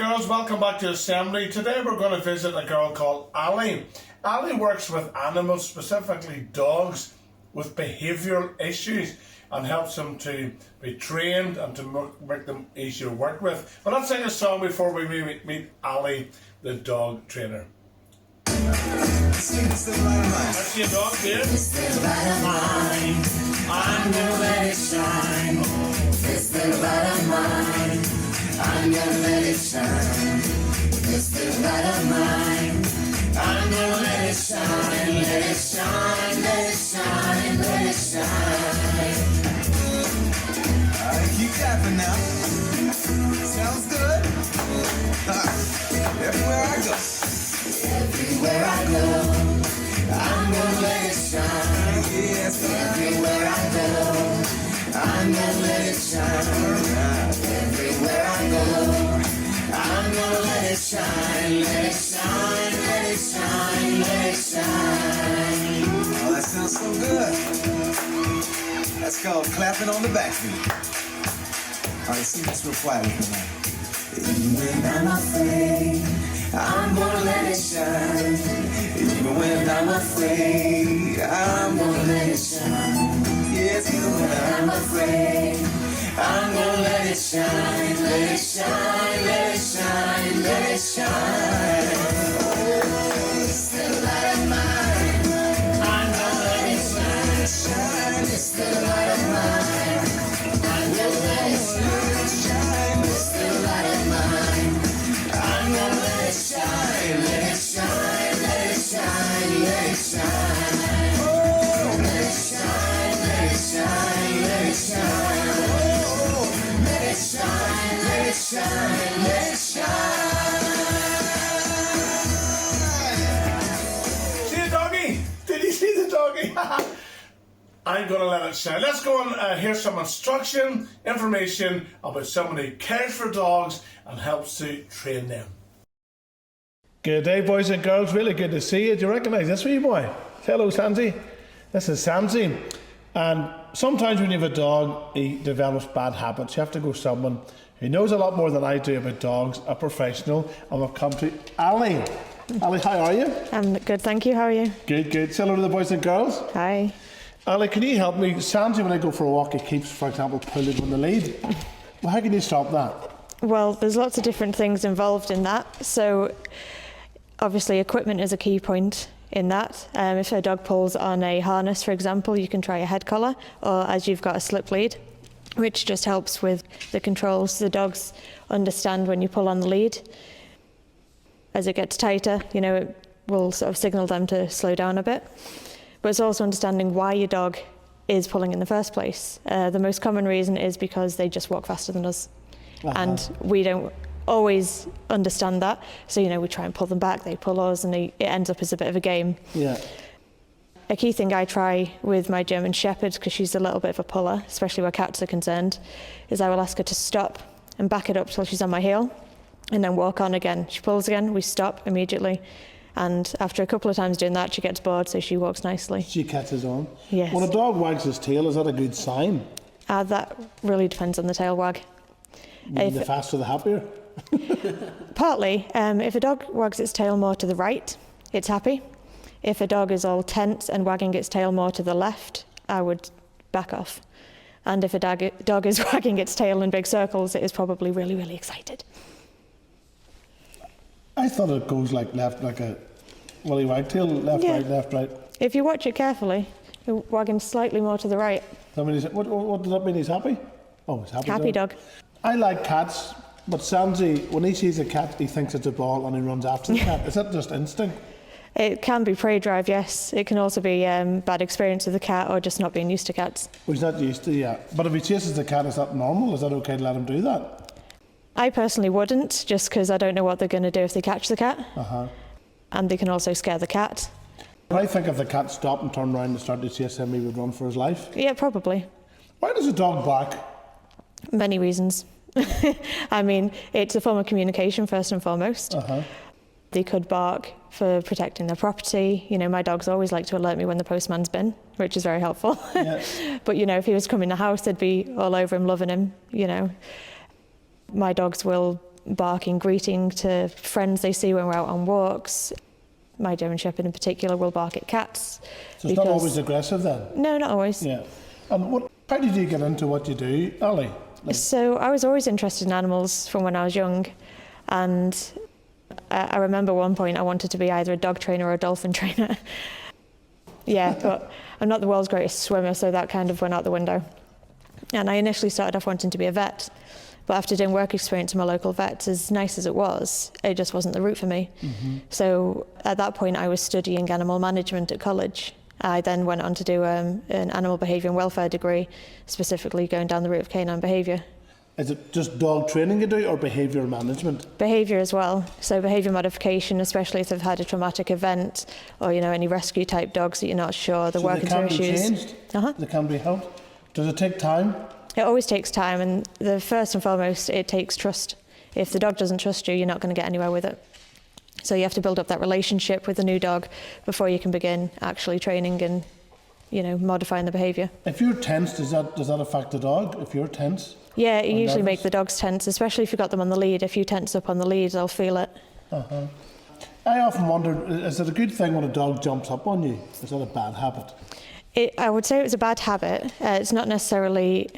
girls, welcome back to Assembly. Today we're going to visit a girl called Ali. Ali works with animals, specifically dogs, with behavioural issues and helps them to be trained and to make them easier to work with. But let's sing a song before we meet Ali, the dog trainer. That's your dog here. This little light of mine, I'm gonna let it shine. This little light of mine, I'm gonna let it shine. This little light of mine, I'm gonna let it shine. Let it shine, let it shine, let it shine. Alright, keep tapping now. Sounds good. Everywhere I go. Everywhere I go, I'm gonna let it shine. Yes, Everywhere I go, I'm gonna let it shine. Everywhere I go, I'm gonna let it shine. Let it shine, let it shine, let it shine. oh, that sounds so good. That's called clapping on the back feet. Alright, sing this real quiet with me now. Even when I'm afraid, I'm gonna let it shine. Even when I'm afraid, I'm gonna let it shine. Yes, Even when I'm afraid, I'm gonna let it shine. Let it shine, let it shine, let it shine. This little light of mine, I'm gonna let it shine. This little light of mine, I'm gonna let it shine. This little light of mine, I'm gonna let it shine. Let it shine, let it shine, let it shine. Oh, let it shine, let it shine, let it shine. Oh, let it shine, let it shine, let it shine. See the doggy? Did you see the doggy? I'm going to let it shine. Let's go and hear some information about someone who cares for dogs and helps to train them. Good day, boys and girls. Really good to see you. Do you recognise this wee boy? Hello, Sansi. This is Sansi. And sometimes when you have a dog, he develops bad habits. You have to go someone who knows a lot more than I do about dogs, a professional, and we've come to Ali. Ali, how are you? I'm good, thank you. How are you? Good, good. Say hello to the boys and girls. Hi. Ali, can you help me? Sansi, when I go for a walk, he keeps, for example, pulling on the lead. Well, how can you stop that? Well, there's lots of different things involved in that. So, obviously, equipment is a key point in that. If a dog pulls on a harness, for example, you can try a head collar, or as you've got a slip lead, which just helps with the controls. The dogs understand when you pull on the lead. As it gets tighter, it will sort of signal them to slow down a bit. But it's also understanding why your dog is pulling in the first place. The most common reason is because they just walk faster than us. And we don't always understand that. So, we try and pull them back, they pull us, and it ends up as a bit of a game. Yeah. A key thing I try with my German Shepherd, because she's a little bit of a puller, especially where cats are concerned, is I will ask her to stop and back it up till she's on my heel, and then walk on again. She pulls again, we stop immediately. And after a couple of times doing that, she gets bored, so she walks nicely. She catches on. Yes. When a dog wags his tail, is that a good sign? That really depends on the tail wag. The faster, the happier? Partly. If a dog wags its tail more to the right, it's happy. If a dog is all tense and wagging its tail more to the left, I would back off. And if a dog is wagging its tail in big circles, it is probably really, really excited. I thought it goes like left, like a willy wagtail, left, Yeah. right, left, right. If you watch it carefully, you're wagging slightly more to the right. I mean, what does that mean? He's happy? Oh, he's happy. Happy dog. I like cats, but Sansi, when he sees a cat, he thinks it's a ball and he runs after the cat. Is that just instinct? It can be prey drive, yes. It can also be bad experience with the cat or just not being used to cats. Well, he's not used to, yeah. But if he chases the cat, is that normal? Is that okay to let him do that? I personally wouldn't, just because I don't know what they're going to do if they catch the cat. And they can also scare the cat. But I think if the cat stopped and turned around and started to chase him, he would run for his life. Yeah, probably. Why does a dog bark? Many reasons. I mean, it's a form of communication first and foremost. They could bark for protecting their property. My dogs always like to alert me when the postman's been, which is very helpful. But, if he was coming in the house, they'd be all over him, loving him, My dogs will barking, greeting to friends they see when we're out on walks. My German Shepherd in particular will bark at cats. So it's not always aggressive then? No, not always. Yeah. And how did you get into what you do, Ali? So I was always interested in animals from when I was young, and I remember one point I wanted to be either a dog trainer or a dolphin trainer. Yeah, but I'm not the world's greatest swimmer, so that kind of went out the window. And I initially started off wanting to be a vet, but after doing work experience in my local vet, as nice as it just wasn't the route for me. So at that point I was studying animal management at college. I then went on to do an animal behaviour and welfare degree, specifically going down the route of canine behaviour. Is it just dog training you do, or behaviour management? Behaviour as well. So behaviour modification, especially if they've had a traumatic event, or any rescue type dogs that you're not sure, the working through issues. They can be changed? They can be helped? Does it take time? It always takes time, and the first and foremost, it takes trust. If the dog doesn't trust you, you're not going to get anywhere with it. So you have to build up that relationship with the new dog before you can begin actually training and, modifying the behaviour. If you're tense, does that affect the dog? If you're tense? Yeah, it usually nervous? make the dogs tense, especially if you've got them on the lead. If you tense up on the lead, they'll feel it. I often wonder, is it a good thing when a dog jumps up on you? Is that a bad habit? I would say it was a bad habit. It's not necessarily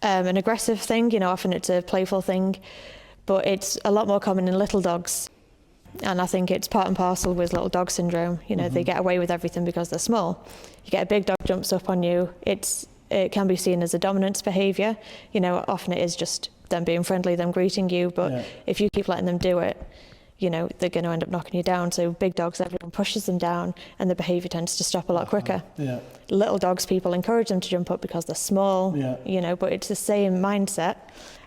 an aggressive thing, often it's a playful thing, but it's a lot more common in little dogs. And I think it's part and parcel with little dog syndrome. They get away with everything because they're small. You get a big dog jumps up on you, it can be seen as a dominance behaviour. Often it is just them being friendly, them greeting you, but if you keep letting them do it, they're going to end up knocking you down. So big dogs, everyone pushes them down, and the behaviour tends to stop a lot quicker. Yeah. Little dogs, people encourage them to jump up because they're small, but it's the same mindset.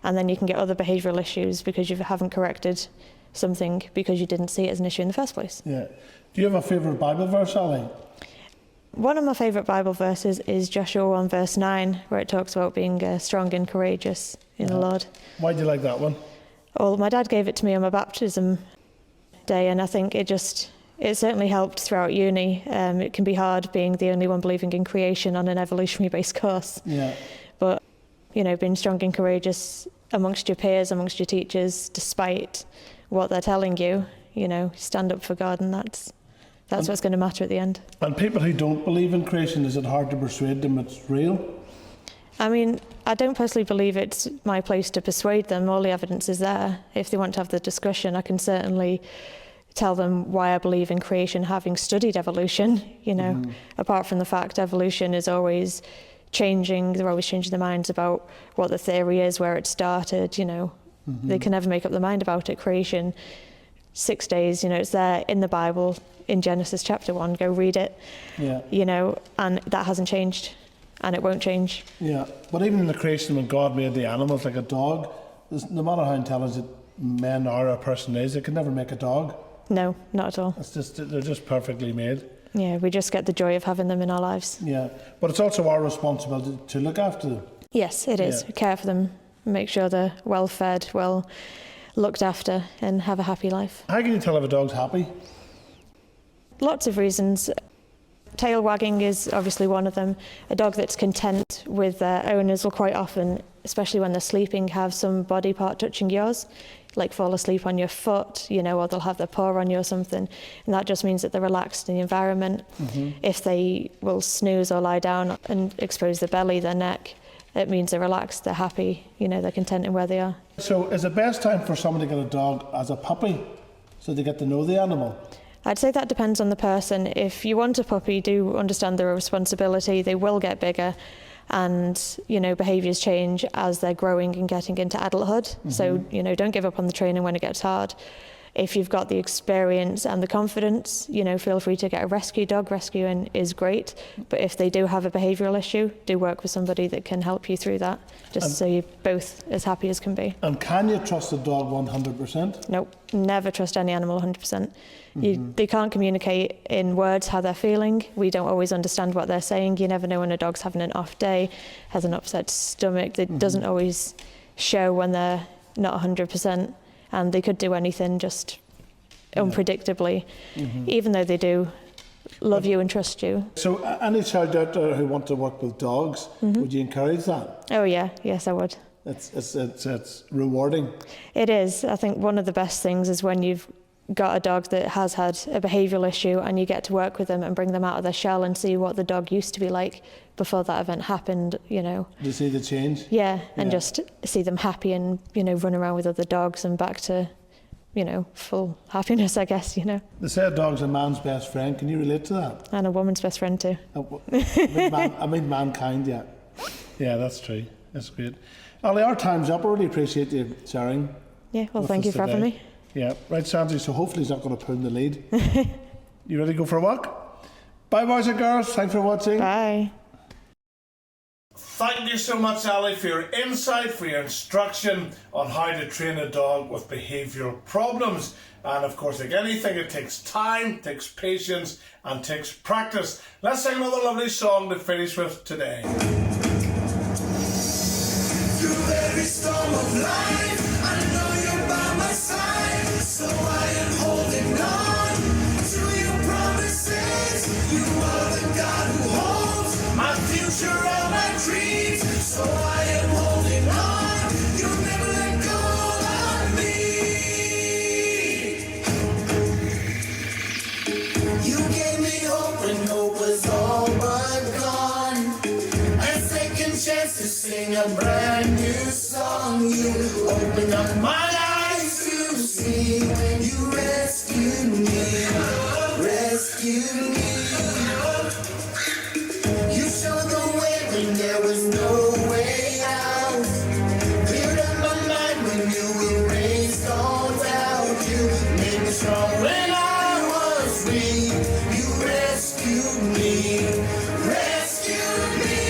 And then you can get other behavioural issues because you haven't corrected something because you didn't see it as an issue in the first place. Yeah. Do you have a favourite Bible verse, Ali? One of my favourite Bible verses is Joshua 1 verse 9, where it talks about being strong and courageous in the Lord. Why do you like that one? Well, my dad gave it to me on my baptism day, and I think it certainly helped throughout uni. It can be hard being the only one believing in creation on an evolutionary based course. Yeah. But, being strong and courageous amongst your peers, amongst your teachers, despite what they're telling you, stand up for God, and that's what's going to matter at the end. And people who don't believe in creation, is it hard to persuade them it's real? I mean, I don't personally believe it's my place to persuade them. All the evidence is there. If they want to have the discussion, I can certainly tell them why I believe in creation, having studied evolution. Apart from the fact evolution is always changing, they're always changing their minds about what the theory is, where it started. They can never make up their mind about it. Creation, 6 days, it's there in the Bible, in Genesis chapter 1, go read it. Yeah. And that hasn't changed, and it won't change. Yeah, but even in the creation, when God made the animals, like a dog, no matter how intelligent men are or a person is, they can never make a dog. No, not at all. They're just perfectly made. Yeah, we just get the joy of having them in our lives. Yeah, but it's also our responsibility to look after them. Yes, it is. Yeah. Care for them, make sure they're well fed, well looked after, and have a happy life. How can you tell if a dog's happy? Lots of reasons. Tail wagging is obviously one of them. A dog that's content with their owners will quite often, especially when they're sleeping, have some body part touching yours, like fall asleep on your foot, or they'll have their paw on you or something. And that just means that they're relaxed in the environment. If they will snooze or lie down and expose their belly, their neck, it means they're relaxed, they're happy, they're content in where they are. So is the best time for someone to get a dog as a puppy, so they get to know the animal? I'd say that depends on the person. If you want a puppy, do understand their responsibility. They will get bigger, and behaviours change as they're growing and getting into adulthood. So don't give up on the training when it gets hard. If you've got the experience and the confidence, feel free to get a rescue dog. Rescuing is great, but if they do have a behavioural issue, do work with somebody that can help you through that, so you're both as happy as can be. And can you trust a dog 100%? Nope, never trust any animal 100%. They can't communicate in words how they're feeling. We don't always understand what they're saying. You never know when a dog's having an off day, has an upset stomach. It doesn't always show when they're not 100%. And they could do anything just unpredictably, even though they do love you and trust you. So any child out there who want to work with dogs, would you encourage that? Oh yeah, yes I would. It's rewarding. It is. I think one of the best things is when you've got a dog that has had a behavioural issue and you get to work with them and bring them out of their shell and see what the dog used to be like before that event happened, you know. Do you see the change? Yeah, and just see them happy and, you know, run around with other dogs and back to, you know, full happiness, I guess, you know. They say a dog's a man's best friend. Can you relate to that? And a woman's best friend too. I mean mankind, yeah. Yeah, that's true. That's great. Ali, our time's up. I really appreciate you sharing. Yeah, well, with thank us you for having today. me. Yeah, right, Sandy, so hopefully he's not going to pull the lead. You ready to go for a walk? Bye, boys and girls. Thanks for watching. Bye. Thank you so much, Ali, for your insight, for your instruction on how to train a dog with behavioural problems. And of course, like anything, it takes time, takes patience, and takes practice. Let's sing another lovely song to finish with today. Through every storm of life, I know you're by my side, so I am holding on to your promises. You are the God who holds my future and my dreams, so I am holding on. You'll never let go of me. You gave me hope when hope was all but gone. A second chance to sing a brand new song. You opened up my eyes to see. You rescued me, rescued me. You showed the way when there was no way out. Cleared up my mind when you erased all doubt. You made me strong when I was weak. You rescued me, rescued me.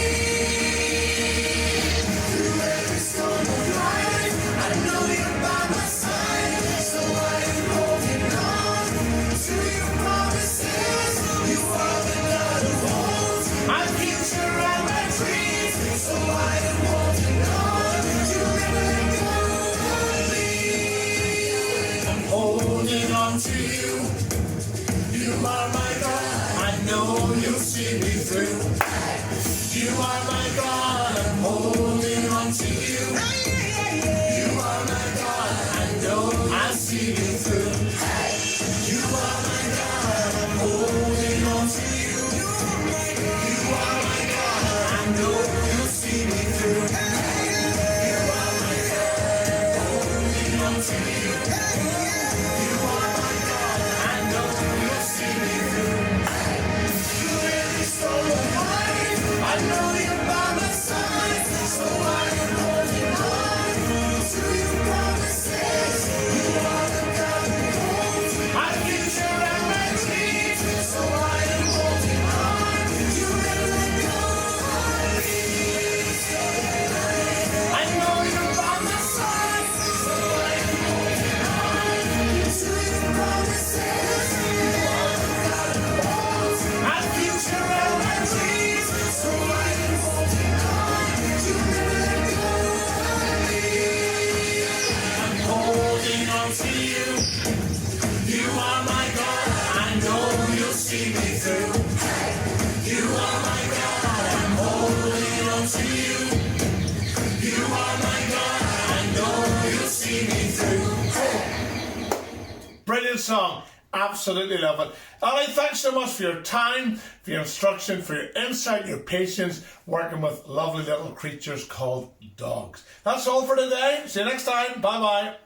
Through every storm of life, I know you're by my side, so I am holding on to your promises. You are the God who holds my future and my dreams, so I am holding on. You never let go of me. I'm holding on to you. You are my God. I know you'll see me through. You are my God. I'm holding on to you. You are my God. I know I'll see you through. You are my God. I'm holding on to you. You are my God. I know you'll see me through. You are my God. Holding on to you. You are my God. I know you'll see me through. Through every storm of life, I know you're by my side, so I am holding on to your promises. You are the God who holds my future and my dreams, so I am holding on. You never let go of me. I know you're by my side, so I am holding on to your promises. You are the God who holds my future and my dreams, so I am holding on. You never let go of me. I'm holding on to you. You are my God. I know you'll see me through. You are my God. I'm holding on to you. You are my God. I know you'll see me through. Brilliant song. Absolutely love it. Ali, thanks so much for your time, for your instruction, for your insight, your patience, working with lovely little creatures called dogs. That's all for today. See you next time. Bye-bye.